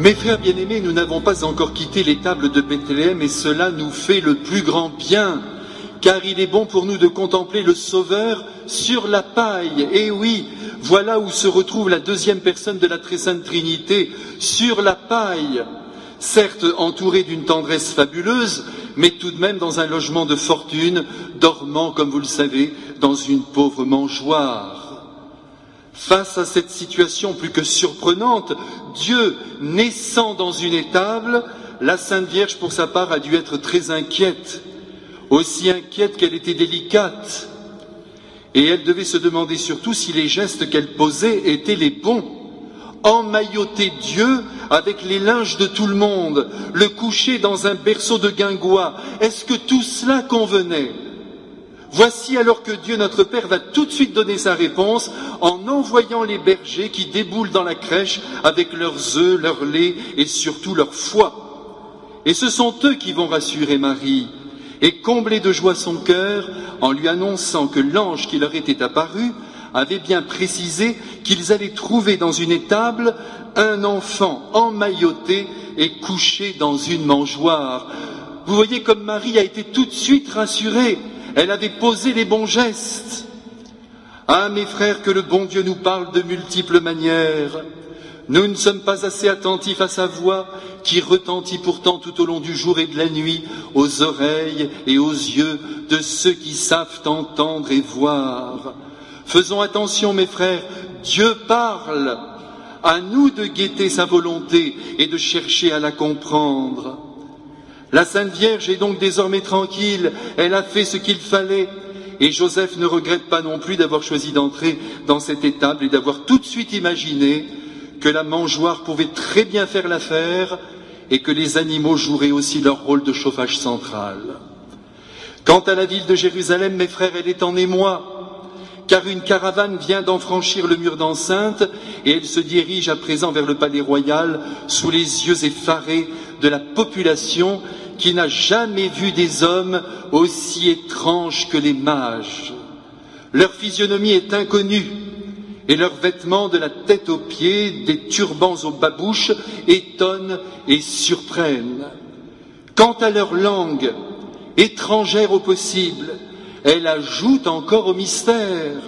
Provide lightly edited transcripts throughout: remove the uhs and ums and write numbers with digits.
Mes frères bien-aimés, nous n'avons pas encore quitté l'étable de Bethléem et cela nous fait le plus grand bien, car il est bon pour nous de contempler le Sauveur sur la paille. Et oui, voilà où se retrouve la deuxième personne de la très sainte Trinité, sur la paille. Certes entouré d'une tendresse fabuleuse, mais tout de même dans un logement de fortune, dormant, comme vous le savez, dans une pauvre mangeoire. Face à cette situation plus que surprenante, Dieu naissant dans une étable, la Sainte Vierge pour sa part a dû être très inquiète, aussi inquiète qu'elle était délicate. Et elle devait se demander surtout si les gestes qu'elle posait étaient les bons. Emmailloter Dieu avec les linges de tout le monde, le coucher dans un berceau de guingois, est-ce que tout cela convenait ? Voici alors que Dieu notre Père va tout de suite donner sa réponse en envoyant les bergers qui déboulent dans la crèche avec leurs œufs, leur lait et surtout leur foi. Et ce sont eux qui vont rassurer Marie et combler de joie son cœur en lui annonçant que l'ange qui leur était apparu avait bien précisé qu'ils allaient trouver dans une étable un enfant emmailloté et couché dans une mangeoire. Vous voyez comme Marie a été tout de suite rassurée. Elle avait posé les bons gestes. Ah, mes frères, que le bon Dieu nous parle de multiples manières. Nous ne sommes pas assez attentifs à sa voix, qui retentit pourtant tout au long du jour et de la nuit, aux oreilles et aux yeux de ceux qui savent entendre et voir. Faisons attention, mes frères, Dieu parle. À nous de guetter sa volonté et de chercher à la comprendre. La Sainte Vierge est donc désormais tranquille, elle a fait ce qu'il fallait, et Joseph ne regrette pas non plus d'avoir choisi d'entrer dans cette étable et d'avoir tout de suite imaginé que la mangeoire pouvait très bien faire l'affaire et que les animaux joueraient aussi leur rôle de chauffage central. Quant à la ville de Jérusalem, mes frères, elle est en émoi, car une caravane vient d'en franchir le mur d'enceinte et elle se dirige à présent vers le palais royal sous les yeux effarés de la population qui n'a jamais vu des hommes aussi étranges que les mages. Leur physionomie est inconnue et leurs vêtements de la tête aux pieds, des turbans aux babouches, étonnent et surprennent. Quant à leur langue, étrangère au possible, elle ajoute encore au mystère.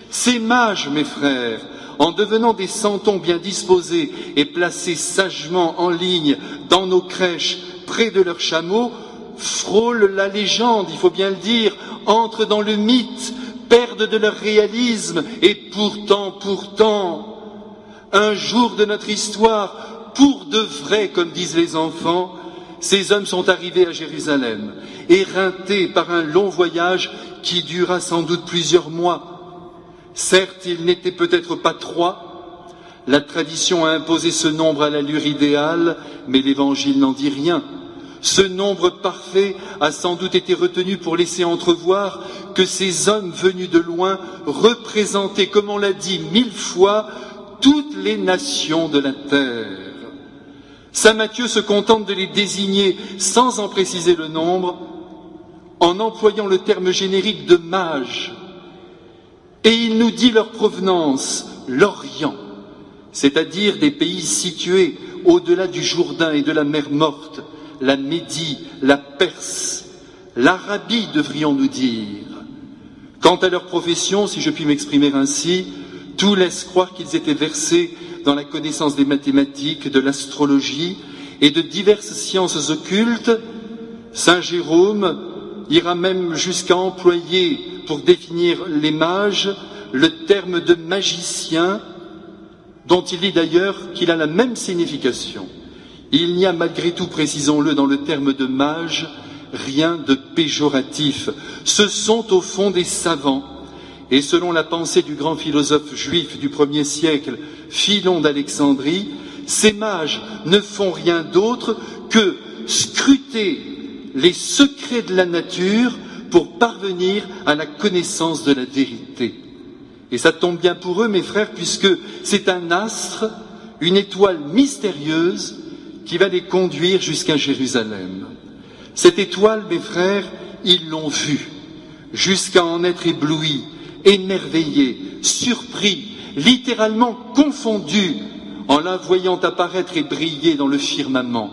Ces mages, mes frères, en devenant des santons bien disposés et placés sagement en ligne dans nos crèches, près de leurs chameaux, frôlent la légende, il faut bien le dire, entrent dans le mythe, perdent de leur réalisme, et pourtant, un jour de notre histoire, pour de vrai, comme disent les enfants, ces hommes sont arrivés à Jérusalem, éreintés par un long voyage qui dura sans doute plusieurs mois. Certes, ils n'étaient peut-être pas 3, la tradition a imposé ce nombre à l'allure idéale, mais l'Évangile n'en dit rien. Ce nombre parfait a sans doute été retenu pour laisser entrevoir que ces hommes venus de loin représentaient, comme on l'a dit 1000 fois, toutes les nations de la terre. Saint Matthieu se contente de les désigner sans en préciser le nombre, en employant le terme générique de mages. Et il nous dit leur provenance, l'Orient, c'est-à-dire des pays situés au-delà du Jourdain et de la mer Morte, la Médie, la Perse, l'Arabie, devrions-nous dire. Quant à leur profession, si je puis m'exprimer ainsi, tout laisse croire qu'ils étaient versés dans la connaissance des mathématiques, de l'astrologie et de diverses sciences occultes. Saint Jérôme ira même jusqu'à employer, pour définir les mages, le terme de magicien, dont il dit d'ailleurs qu'il a la même signification. Il n'y a malgré tout, précisons-le, dans le terme de mage, rien de péjoratif. Ce sont au fond des savants. Et selon la pensée du grand philosophe juif du 1er siècle, Philon d'Alexandrie, ces mages ne font rien d'autre que scruter les secrets de la nature pour parvenir à la connaissance de la vérité. Et ça tombe bien pour eux, mes frères, puisque c'est un astre, une étoile mystérieuse qui va les conduire jusqu'à Jérusalem. Cette étoile, mes frères, ils l'ont vue, jusqu'à en être éblouis, émerveillés, surpris, littéralement confondus en la voyant apparaître et briller dans le firmament.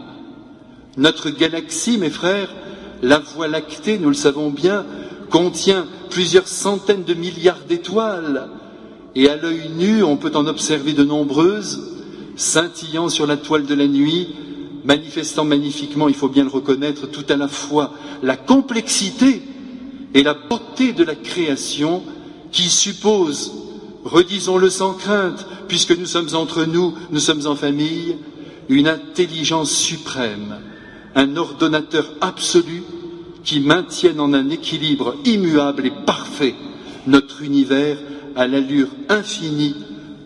Notre galaxie, mes frères, la Voie lactée, nous le savons bien, contient plusieurs centaines de milliards d'étoiles, et à l'œil nu, on peut en observer de nombreuses, scintillant sur la toile de la nuit, manifestant magnifiquement, il faut bien le reconnaître, tout à la fois la complexité et la beauté de la création qui suppose, redisons-le sans crainte, puisque nous sommes entre nous, nous sommes en famille, une intelligence suprême, un ordonnateur absolu qui maintienne en un équilibre immuable et parfait notre univers à l'allure infinie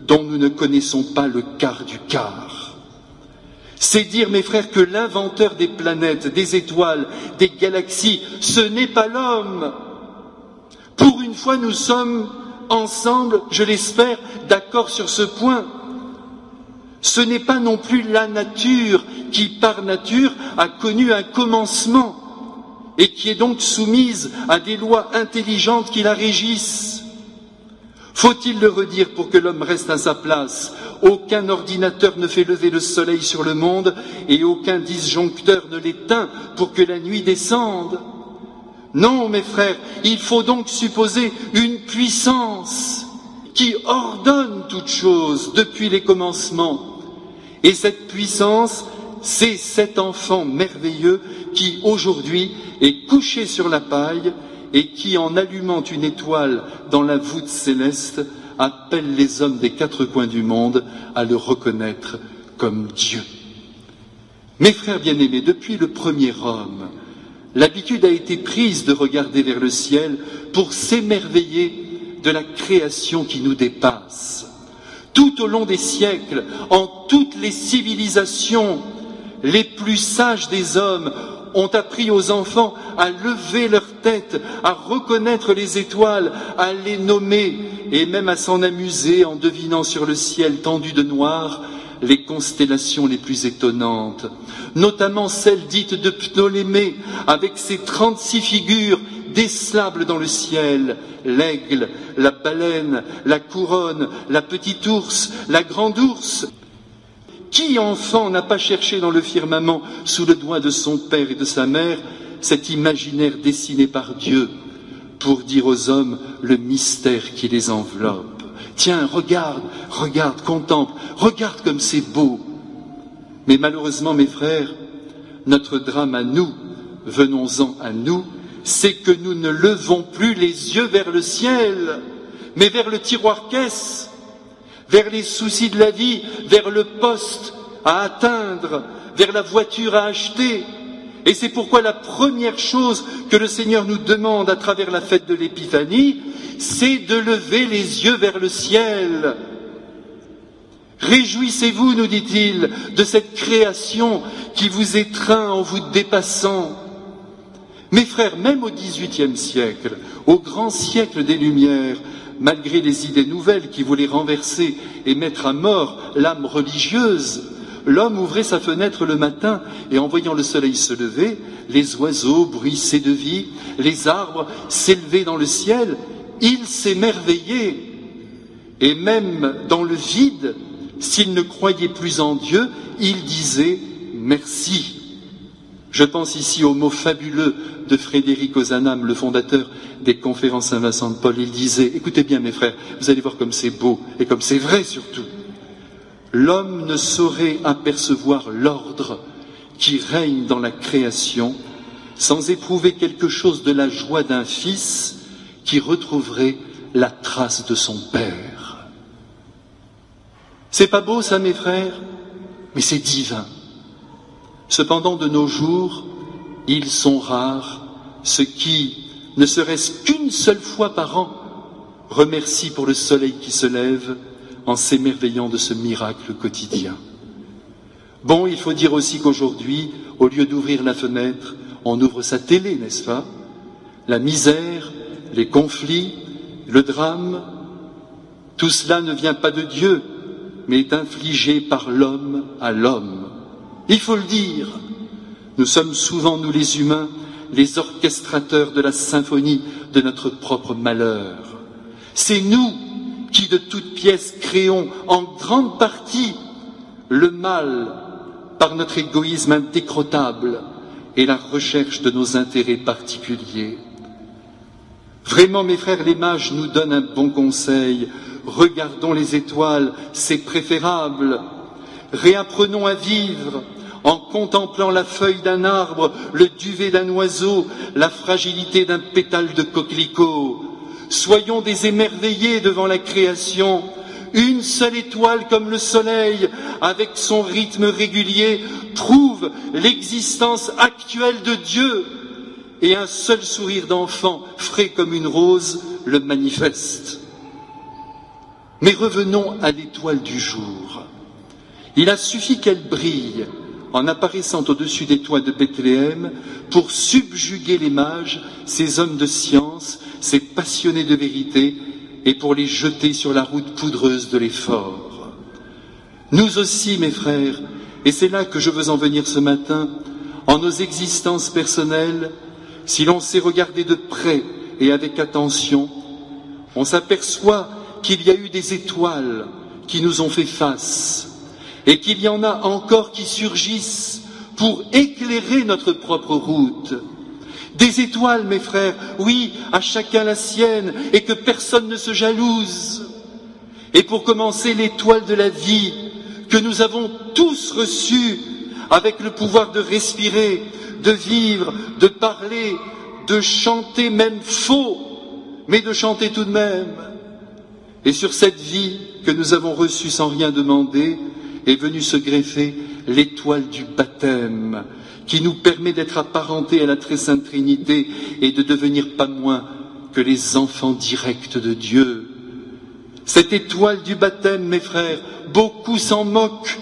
dont nous ne connaissons pas le quart du quart. C'est dire, mes frères, que l'inventeur des planètes, des étoiles, des galaxies, ce n'est pas l'homme. Pour une fois, nous sommes ensemble, je l'espère, d'accord sur ce point. Ce n'est pas non plus la nature qui, par nature, a connu un commencement et qui est donc soumise à des lois intelligentes qui la régissent. Faut-il le redire pour que l'homme reste à sa place? Aucun ordinateur ne fait lever le soleil sur le monde et aucun disjoncteur ne l'éteint pour que la nuit descende. Non, mes frères, il faut donc supposer une puissance qui ordonne toute chose depuis les commencements. Et cette puissance, c'est cet enfant merveilleux qui, aujourd'hui, est couché sur la paille et qui, en allumant une étoile dans la voûte céleste, appelle les hommes des quatre coins du monde à le reconnaître comme Dieu. Mes frères bien-aimés, depuis le premier homme, l'habitude a été prise de regarder vers le ciel pour s'émerveiller de la création qui nous dépasse. Tout au long des siècles, en toutes les civilisations, les plus sages des hommes ont appris aux enfants à lever leur tête, à reconnaître les étoiles, à les nommer et même à s'en amuser en devinant sur le ciel tendu de noir les constellations les plus étonnantes, notamment celle dite de Ptolémée, avec ses 36 figures décelables dans le ciel, l'aigle, la baleine, la couronne, la petite ours, la grande ours. Qui enfant n'a pas cherché dans le firmament, sous le doigt de son père et de sa mère, cet imaginaire dessiné par Dieu pour dire aux hommes le mystère qui les enveloppe? Tiens, regarde, regarde, contemple, regarde comme c'est beau. Mais malheureusement, mes frères, notre drame à nous, venons-en à nous, c'est que nous ne levons plus les yeux vers le ciel, mais vers le tiroir-caisse, vers les soucis de la vie, vers le poste à atteindre, vers la voiture à acheter. Et c'est pourquoi la première chose que le Seigneur nous demande à travers la fête de l'Épiphanie, c'est de lever les yeux vers le ciel. Réjouissez-vous, nous dit-il, de cette création qui vous étreint en vous dépassant. Mes frères, même au XVIIIe siècle, au grand siècle des Lumières, malgré les idées nouvelles qui voulaient renverser et mettre à mort l'âme religieuse, l'homme ouvrait sa fenêtre le matin et en voyant le soleil se lever, les oiseaux bruissaient de vie, les arbres s'élevaient dans le ciel, il s'émerveillait. Et même dans le vide, s'il ne croyait plus en Dieu, il disait merci. Je pense ici au mot fabuleux de Frédéric Ozanam, le fondateur des conférences Saint-Vincent de Paul. Il disait, écoutez bien mes frères, vous allez voir comme c'est beau et comme c'est vrai surtout. L'homme ne saurait apercevoir l'ordre qui règne dans la création sans éprouver quelque chose de la joie d'un fils qui retrouverait la trace de son père. C'est pas beau ça, mes frères, mais c'est divin. Cependant, de nos jours, ils sont rares ceux qui, ne serait-ce qu'une seule fois par an, remercient pour le soleil qui se lève en s'émerveillant de ce miracle quotidien. Bon, il faut dire aussi qu'aujourd'hui, au lieu d'ouvrir la fenêtre, on ouvre sa télé, n'est-ce pas? La misère, les conflits, le drame, tout cela ne vient pas de Dieu, mais est infligé par l'homme à l'homme. Il faut le dire, nous sommes souvent, nous les humains, les orchestrateurs de la symphonie de notre propre malheur. C'est nous qui, de toutes pièces, créons en grande partie le mal par notre égoïsme indécrottable et la recherche de nos intérêts particuliers. Vraiment, mes frères, les mages nous donnent un bon conseil. Regardons les étoiles, c'est préférable. Réapprenons à vivre en contemplant la feuille d'un arbre, le duvet d'un oiseau, la fragilité d'un pétale de coquelicot. Soyons des émerveillés devant la création. Une seule étoile comme le soleil, avec son rythme régulier, prouve l'existence actuelle de Dieu. Et un seul sourire d'enfant, frais comme une rose, le manifeste. Mais revenons à l'étoile du jour. Il a suffi qu'elle brille en apparaissant au-dessus des toits de Bethléem pour subjuguer les mages, ces hommes de science, ces passionnés de vérité, et pour les jeter sur la route poudreuse de l'effort. Nous aussi, mes frères, et c'est là que je veux en venir ce matin, en nos existences personnelles, si l'on sait regarder de près et avec attention, on s'aperçoit qu'il y a eu des étoiles qui nous ont fait face, et qu'il y en a encore qui surgissent pour éclairer notre propre route. Des étoiles, mes frères, oui, à chacun la sienne, et que personne ne se jalouse. Et pour commencer, l'étoile de la vie, que nous avons tous reçue, avec le pouvoir de respirer, de vivre, de parler, de chanter même faux, mais de chanter tout de même. Et sur cette vie que nous avons reçue sans rien demander, est venue se greffer l'étoile du baptême, qui nous permet d'être apparentés à la très sainte Trinité et de devenir pas moins que les enfants directs de Dieu. Cette étoile du baptême, mes frères, beaucoup s'en moquent,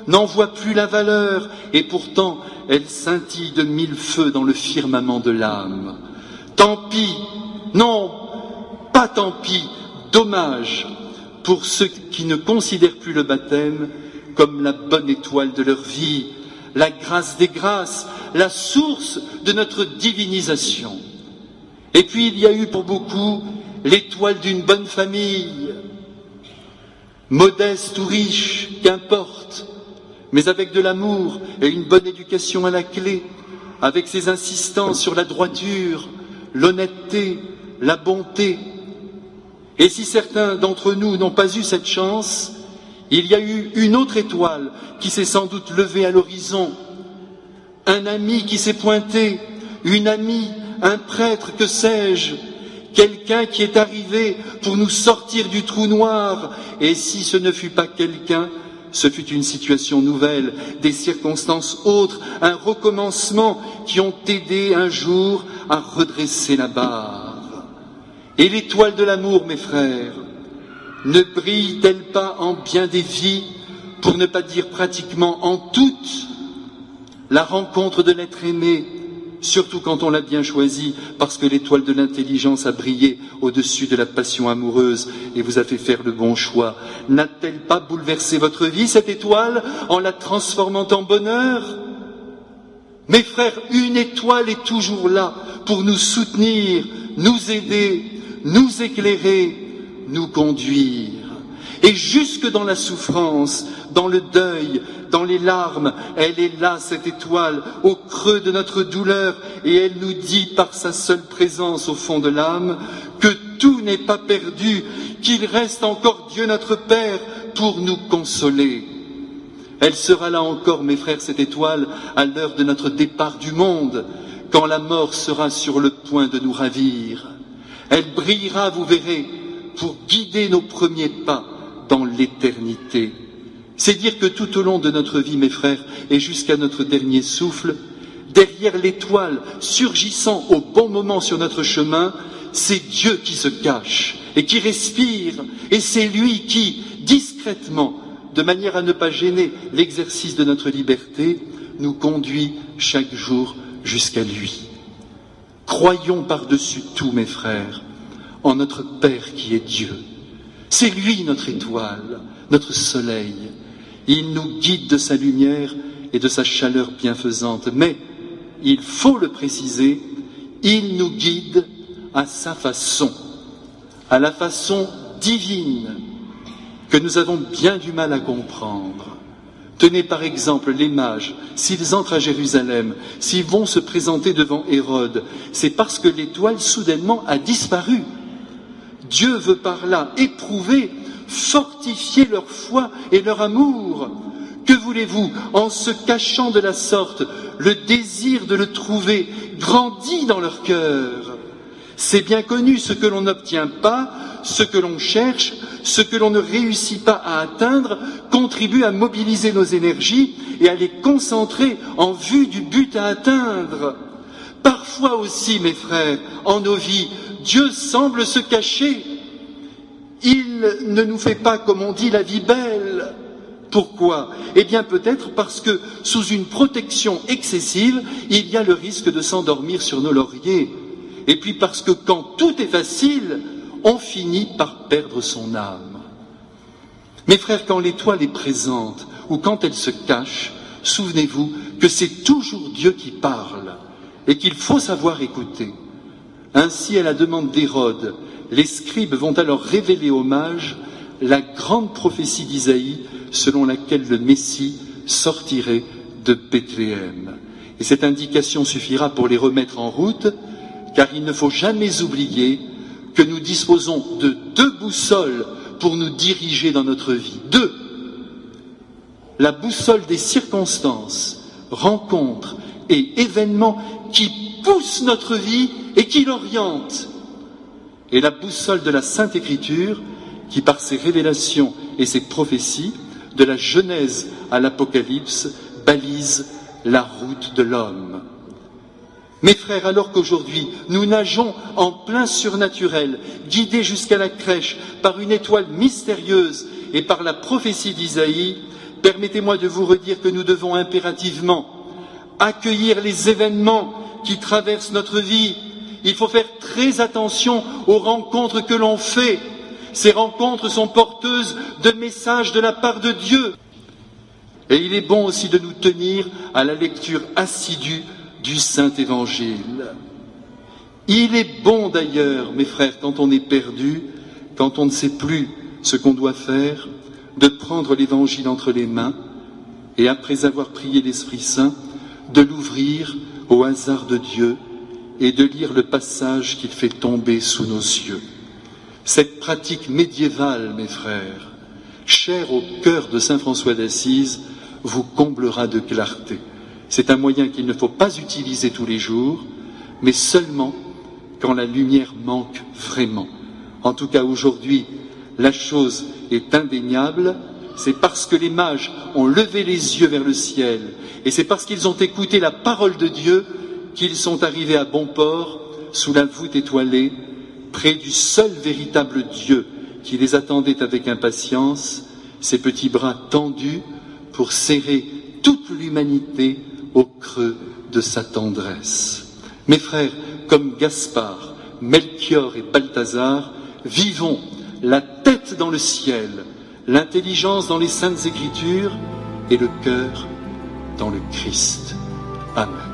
n'en voient plus la valeur, et pourtant elle scintille de mille feux dans le firmament de l'âme. Tant pis, non, pas tant pis, dommage pour ceux qui ne considèrent plus le baptême comme la bonne étoile de leur vie, la grâce des grâces, la source de notre divinisation. Et puis il y a eu pour beaucoup l'étoile d'une bonne famille, modeste ou riche, qu'importe, mais avec de l'amour et une bonne éducation à la clé, avec ses insistances sur la droiture, l'honnêteté, la bonté. Et si certains d'entre nous n'ont pas eu cette chance, il y a eu une autre étoile qui s'est sans doute levée à l'horizon, un ami qui s'est pointé, une amie, un prêtre, que sais-je, quelqu'un qui est arrivé pour nous sortir du trou noir, et si ce ne fut pas quelqu'un, ce fut une situation nouvelle, des circonstances autres, un recommencement qui ont aidé un jour à redresser la barre. Et l'étoile de l'amour, mes frères, ne brille-t-elle pas en bien des vies, pour ne pas dire pratiquement en toutes, la rencontre de l'être aimé, surtout quand on l'a bien choisi, parce que l'étoile de l'intelligence a brillé au-dessus de la passion amoureuse et vous a fait faire le bon choix. N'a-t-elle pas bouleversé votre vie, cette étoile, en la transformant en bonheur? Mes frères, une étoile est toujours là pour nous soutenir, nous aider, nous éclairer, nous conduire. Et jusque dans la souffrance, dans le deuil, dans les larmes, elle est là, cette étoile, au creux de notre douleur, et elle nous dit par sa seule présence au fond de l'âme que tout n'est pas perdu, qu'il reste encore Dieu notre Père pour nous consoler. Elle sera là encore, mes frères, cette étoile, à l'heure de notre départ du monde, quand la mort sera sur le point de nous ravir. Elle brillera, vous verrez, pour guider nos premiers pas dans l'éternité. C'est dire que tout au long de notre vie, mes frères, et jusqu'à notre dernier souffle, derrière l'étoile surgissant au bon moment sur notre chemin, c'est Dieu qui se cache et qui respire, et c'est lui qui, discrètement, de manière à ne pas gêner l'exercice de notre liberté, nous conduit chaque jour jusqu'à lui. Croyons par-dessus tout, mes frères, en notre Père qui est Dieu. C'est lui notre étoile, notre soleil. Il nous guide de sa lumière et de sa chaleur bienfaisante. Mais, il faut le préciser, il nous guide à sa façon, à la façon divine, que nous avons bien du mal à comprendre. Tenez par exemple les mages, s'ils entrent à Jérusalem, s'ils vont se présenter devant Hérode, c'est parce que l'étoile soudainement a disparu. Dieu veut par là éprouver, fortifier leur foi et leur amour. Que voulez-vous, en se cachant de la sorte, le désir de le trouver grandit dans leur cœur. C'est bien connu, ce que l'on n'obtient pas, ce que l'on cherche, ce que l'on ne réussit pas à atteindre, contribue à mobiliser nos énergies et à les concentrer en vue du but à atteindre. Parfois aussi, mes frères, en nos vies, Dieu semble se cacher. Il ne nous fait pas, comme on dit, la vie belle. Pourquoi? Eh bien peut-être parce que sous une protection excessive, il y a le risque de s'endormir sur nos lauriers. Et puis parce que quand tout est facile, on finit par perdre son âme. Mes frères, quand l'étoile est présente ou quand elle se cache, souvenez-vous que c'est toujours Dieu qui parle et qu'il faut savoir écouter. Ainsi, à la demande d'Hérode, les scribes vont alors révéler aux mages la grande prophétie d'Isaïe selon laquelle le Messie sortirait de Bethléem. Et cette indication suffira pour les remettre en route, car il ne faut jamais oublier que nous disposons de 2 boussoles pour nous diriger dans notre vie. 2. La boussole des circonstances, rencontres et événements qui poussent notre vie et qui l'orientent. Et la boussole de la Sainte Écriture qui, par ses révélations et ses prophéties, de la Genèse à l'Apocalypse, balise la route de l'homme. Mes frères, alors qu'aujourd'hui nous nageons en plein surnaturel, guidés jusqu'à la crèche par une étoile mystérieuse et par la prophétie d'Isaïe, permettez-moi de vous redire que nous devons impérativement accueillir les événements qui traversent notre vie. Il faut faire très attention aux rencontres que l'on fait. Ces rencontres sont porteuses de messages de la part de Dieu. Et il est bon aussi de nous tenir à la lecture assidue du Saint-Évangile. Il est bon d'ailleurs, mes frères, quand on est perdu, quand on ne sait plus ce qu'on doit faire, de prendre l'Évangile entre les mains et après avoir prié l'Esprit Saint, de l'ouvrir au hasard de Dieu et de lire le passage qu'il fait tomber sous nos yeux. Cette pratique médiévale, mes frères, chère au cœur de saint François d'Assise, vous comblera de clarté. C'est un moyen qu'il ne faut pas utiliser tous les jours, mais seulement quand la lumière manque vraiment. En tout cas, aujourd'hui, la chose est indéniable. C'est parce que les mages ont levé les yeux vers le ciel, et c'est parce qu'ils ont écouté la parole de Dieu qu'ils sont arrivés à bon port, sous la voûte étoilée, près du seul véritable Dieu qui les attendait avec impatience, ses petits bras tendus pour serrer toute l'humanité au creux de sa tendresse. Mes frères, comme Gaspard, Melchior et Balthazar, vivons la tête dans le ciel, l'intelligence dans les saintes Écritures et le cœur dans le Christ. Amen.